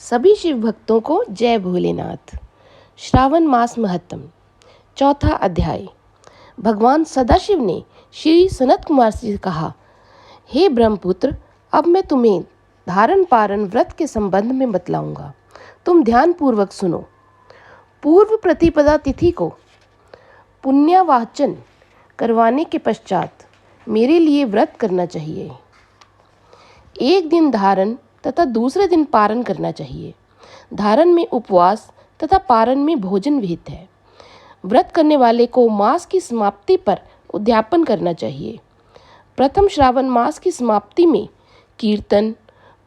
सभी शिव भक्तों को जय भोलेनाथ। श्रावण मास महत्तम। चौथा अध्याय। भगवान सदाशिव ने श्री सनत कुमार से कहा, हे ब्रह्मपुत्र, अब मैं तुम्हें धारण पारण व्रत के संबंध में बतलाऊंगा। तुम ध्यान पूर्वक सुनो। पूर्व प्रतिपदा तिथि को पुण्यवाचन करवाने के पश्चात मेरे लिए व्रत करना चाहिए। एक दिन धारण तथा दूसरे दिन पारण करना चाहिए। धारण में उपवास तथा पारण में भोजन विहित है। व्रत करने वाले को मास की समाप्ति पर उद्यापन करना चाहिए। प्रथम श्रावण मास की समाप्ति में कीर्तन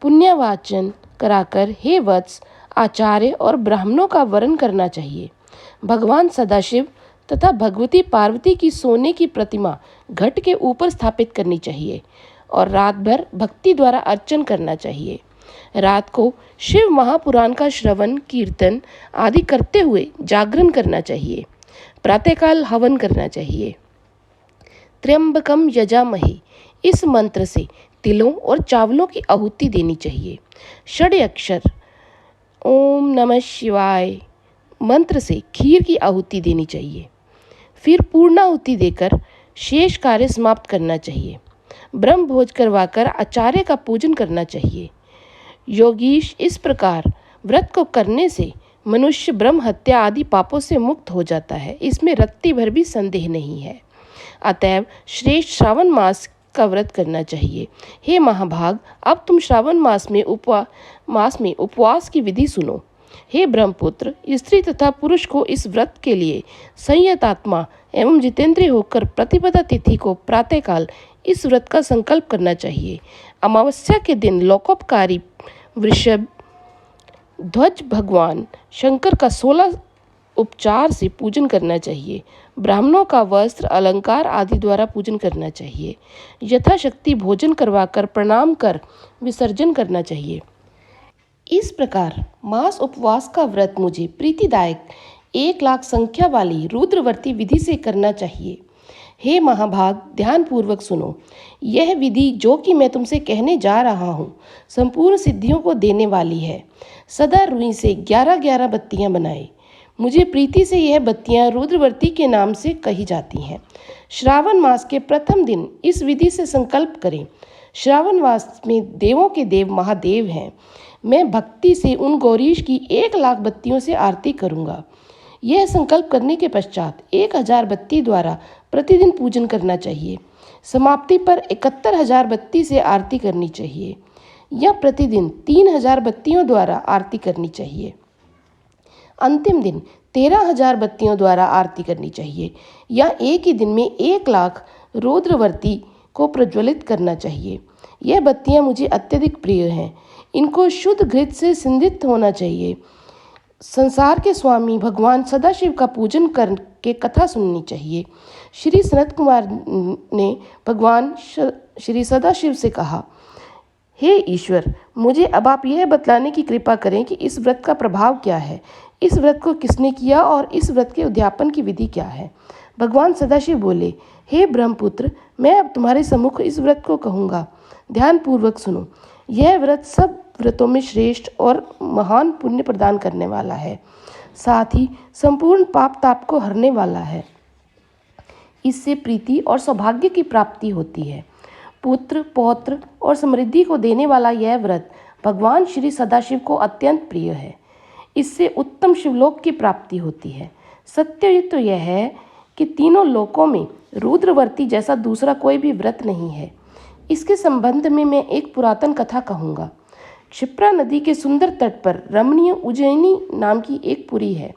पुण्यवाचन कराकर हे वत्स आचार्य और ब्राह्मणों का वरण करना चाहिए। भगवान सदाशिव तथा भगवती पार्वती की सोने की प्रतिमा घट के ऊपर स्थापित करनी चाहिए और रात भर भक्ति द्वारा अर्चन करना चाहिए। रात को शिव महापुराण का श्रवण कीर्तन आदि करते हुए जागरण करना चाहिए। प्रातःकाल हवन करना चाहिए। त्र्यंबकम यजामहे, इस मंत्र से तिलों और चावलों की आहुति देनी चाहिए। षड अक्षर ओम नमः शिवाय मंत्र से खीर की आहुति देनी चाहिए। फिर पूर्णाहुति देकर शेष कार्य समाप्त करना चाहिए। ब्रह्म भोज करवाकर आचार्य का पूजन करना चाहिए। योगीश, इस प्रकार व्रत को करने से मनुष्य ब्रह्म हत्या आदि पापों से मुक्त हो जाता है। इसमें रत्ती भर भी संदेह नहीं है। अतएव श्रेष्ठ श्रावण मास का व्रत करना चाहिए। हे महाभाग, अब तुम श्रावण मास में उपवास की विधि सुनो। हे ब्रह्मपुत्र, स्त्री तथा पुरुष को इस व्रत के लिए संयत आत्मा एवं जितेंद्रिय होकर प्रतिपदा तिथि को प्रातःकाल इस व्रत का संकल्प करना चाहिए। अमावस्या के दिन लोकोपकारी वृषभ ध्वज भगवान शंकर का 16 उपचार से पूजन करना चाहिए। ब्राह्मणों का वस्त्र अलंकार आदि द्वारा पूजन करना चाहिए। यथाशक्ति भोजन करवाकर प्रणाम कर विसर्जन करना चाहिए। इस प्रकार मास उपवास का व्रत मुझे प्रीतिदायक 1 लाख संख्या वाली रुद्रवर्ती विधि से करना चाहिए। हे महाभाग, ध्यान पूर्वक सुनो। यह विधि जो कि मैं तुमसे कहने जा रहा हूँ संपूर्ण सिद्धियों को देने वाली है। सदा रुई से 11-11 बत्तियाँ बनाए। मुझे प्रीति से यह बत्तियाँ रुद्रवर्ती के नाम से कही जाती हैं। श्रावण मास के प्रथम दिन इस विधि से संकल्प करें। श्रावण मास में देवों के देव महादेव हैं। मैं भक्ति से उन गौरीश की 1 लाख बत्तियों से आरती करूँगा। यह संकल्प करने के पश्चात 1000 बत्ती द्वारा प्रतिदिन पूजन करना चाहिए। समाप्ति पर 71,000 बत्ती से आरती करनी चाहिए या प्रतिदिन 3000 बत्तियों द्वारा आरती करनी चाहिए। अंतिम दिन 13,000 बत्तियों द्वारा आरती करनी चाहिए या एक ही दिन में 1 लाख रुद्रवर्ती को प्रज्वलित करना चाहिए। यह बत्तियां मुझे अत्यधिक प्रिय हैं। इनको शुद्ध घृत से सिंधित होना चाहिए। संसार के स्वामी भगवान सदाशिव का पूजन करके कथा सुननी चाहिए। श्री सनत कुमार ने भगवान श्री सदाशिव से कहा, हे ईश्वर, मुझे अब आप यह बतलाने की कृपा करें कि इस व्रत का प्रभाव क्या है, इस व्रत को किसने किया और इस व्रत के उद्यापन की विधि क्या है। भगवान सदाशिव बोले, हे ब्रह्मपुत्र, मैं अब तुम्हारे सम्मुख इस व्रत को कहूँगा। ध्यान पूर्वक सुनो। यह व्रत सब व्रतों में श्रेष्ठ और महान पुण्य प्रदान करने वाला है, साथ ही संपूर्ण पाप ताप को हरने वाला है। इससे प्रीति और सौभाग्य की प्राप्ति होती है। पुत्र पौत्र और समृद्धि को देने वाला यह व्रत भगवान श्री सदाशिव को अत्यंत प्रिय है। इससे उत्तम शिवलोक की प्राप्ति होती है। सत्य तो यह है कि तीनों लोकों में रुद्रवर्ती जैसा दूसरा कोई भी व्रत नहीं है। इसके संबंध में मैं एक पुरातन कथा कहूँगा। क्षिप्रा नदी के सुंदर तट पर रमणीय उज्जैनी नाम की एक पुरी है।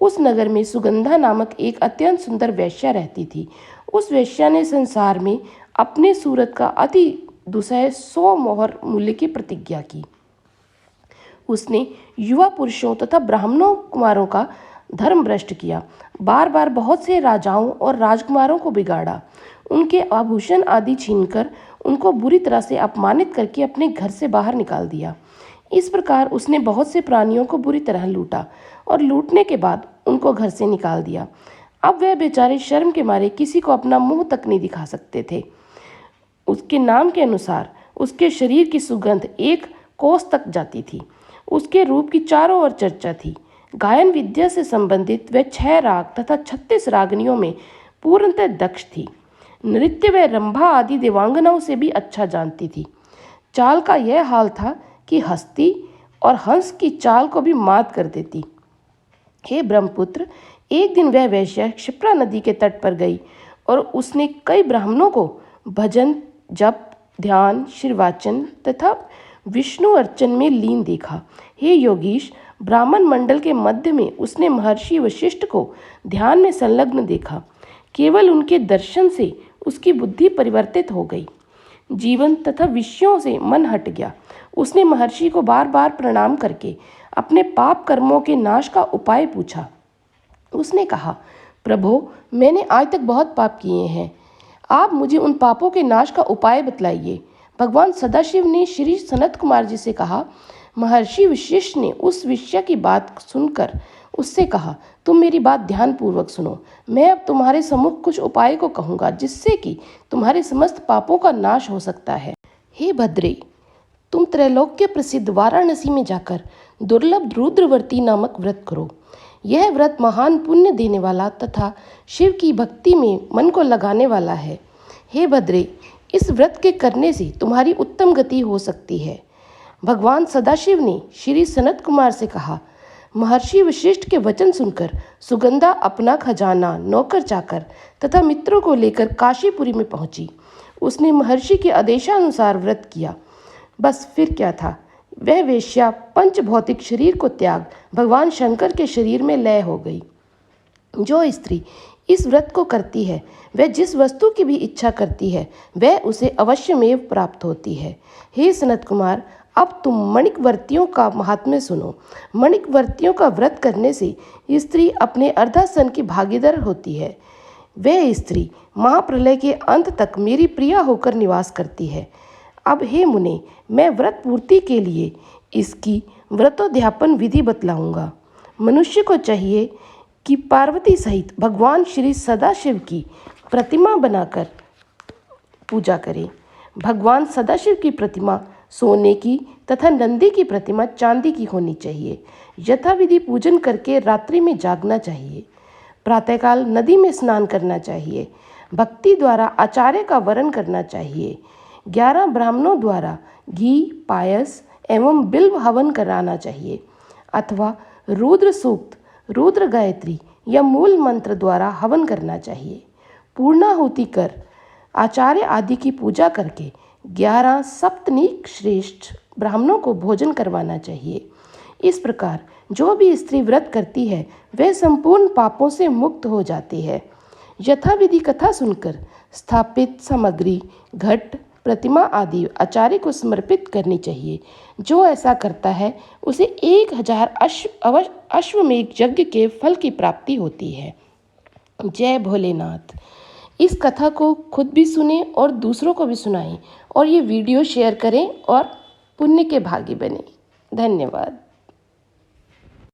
उस नगर में सुगंधा नामक एक अत्यंत सुंदर वेश्या रहती थी। उस वेश्या ने संसार में अपने सूरत का अति दुसह 100 मोहर मूल्य की प्रतिज्ञा की। उसने युवा पुरुषों तथा ब्राह्मणों कुमारों का धर्म भ्रष्ट किया। बार बार बहुत से राजाओं और राजकुमारों को बिगाड़ा। उनके आभूषण आदि छीनकर उनको बुरी तरह से अपमानित करके अपने घर से बाहर निकाल दिया। इस प्रकार उसने बहुत से प्राणियों को बुरी तरह लूटा और लूटने के बाद उनको घर से निकाल दिया। अब वह बेचारे शर्म के मारे किसी को अपना मुंह तक नहीं दिखा सकते थे। उसके नाम के अनुसार उसके शरीर की सुगंध 1 कोस तक जाती थी। उसके रूप की चारों ओर चर्चा थी। गायन विद्या से संबंधित वह 6 राग तथा 36 रागनियों में पूर्णतः दक्ष थी। नृत्य व रंभा आदि देवांगनाओं से भी अच्छा जानती थी। चाल का यह हाल था कि हस्ती और हंस की चाल को भी मात कर देती। हे ब्रह्मपुत्र, एक दिन वह वैश्या क्षिप्रा नदी के तट पर गई और उसने कई ब्राह्मणों को भजन, जप, ध्यान, शिरवाचन तथा विष्णु अर्चन में लीन देखा। हे योगीश, ब्राह्मण मंडल के मध्य में उसने महर्षि वशिष्ठ को ध्यान में संलग्न देखा। केवल उनके दर्शन से उसकी बुद्धि परिवर्तित हो गई। जीवन तथा विषयों से मन हट गया। उसने महर्षि को बार बार प्रणाम करके अपने पाप कर्मों के नाश का उपाय पूछा। उसने कहा, प्रभो, मैंने आज तक बहुत पाप किए हैं, आप मुझे उन पापों के नाश का उपाय बतलाइए। भगवान सदाशिव ने श्री सनत कुमार जी से कहा। महर्षि वशिष्ठ ने उस विषय की बात सुनकर उससे कहा, तुम मेरी बात ध्यानपूर्वक सुनो। मैं अब तुम्हारे सम्मुख कुछ उपाय को कहूँगा जिससे कि तुम्हारे समस्त पापों का नाश हो सकता है। हे भद्रे, तुम त्रैलोक्य प्रसिद्ध वाराणसी में जाकर दुर्लभ रुद्रवर्ती नामक व्रत करो। यह व्रत महान पुण्य देने वाला तथा शिव की भक्ति में मन को लगाने वाला है। हे भद्रे, इस व्रत के करने से तुम्हारी उत्तम गति हो सकती है। भगवान सदाशिव ने श्री सनत कुमार से कहा। महर्षि वशिष्ठ के वचन सुनकर सुगंधा अपना खजाना, नौकर चाकर तथा मित्रों को लेकर काशीपुरी में पहुंची। उसने महर्षि के आदेशानुसार व्रत किया। बस फिर क्या था, वह वेश्या पंच भौतिक शरीर को त्याग भगवान शंकर के शरीर में लय हो गई। जो स्त्री इस व्रत को करती है वह जिस वस्तु की भी इच्छा करती है वह उसे अवश्यमेव प्राप्त होती है। हे सनत कुमार, अब तुम मणिकवर्तियों का महात्म्य सुनो। मणिकवर्तियों का व्रत करने से स्त्री अपने अर्धासन की भागीदार होती है। वह स्त्री महाप्रलय के अंत तक मेरी प्रिया होकर निवास करती है। अब हे मुने, मैं व्रत पूर्ति के लिए इसकी व्रतोद्यापन विधि बतलाऊंगा। मनुष्य को चाहिए कि पार्वती सहित भगवान श्री सदाशिव की प्रतिमा बनाकर पूजा करें। भगवान सदाशिव की प्रतिमा सोने की तथा नंदी की प्रतिमा चांदी की होनी चाहिए। यथाविधि पूजन करके रात्रि में जागना चाहिए। प्रातःकाल नदी में स्नान करना चाहिए। भक्ति द्वारा आचार्य का वरण करना चाहिए। 11 ब्राह्मणों द्वारा घी, पायस एवं बिल्व हवन कराना चाहिए अथवा रुद्र सूक्त, रुद्र गायत्री या मूल मंत्र द्वारा हवन करना चाहिए। पूर्णाहुति कर आचार्य आदि की पूजा करके 11 सप्तनीक श्रेष्ठ ब्राह्मणों को भोजन करवाना चाहिए। इस प्रकार जो भी स्त्री व्रत करती है वह संपूर्ण पापों से मुक्त हो जाती है। यथाविधि कथा सुनकर स्थापित सामग्री, घट, प्रतिमा आदि आचार्य को समर्पित करनी चाहिए। जो ऐसा करता है उसे 1000 अश्वमेध यज्ञ के फल की प्राप्ति होती है। जय भोलेनाथ। इस कथा को खुद भी सुने और दूसरों को भी सुनाएं और ये वीडियो शेयर करें और पुण्य के भागी बने। धन्यवाद।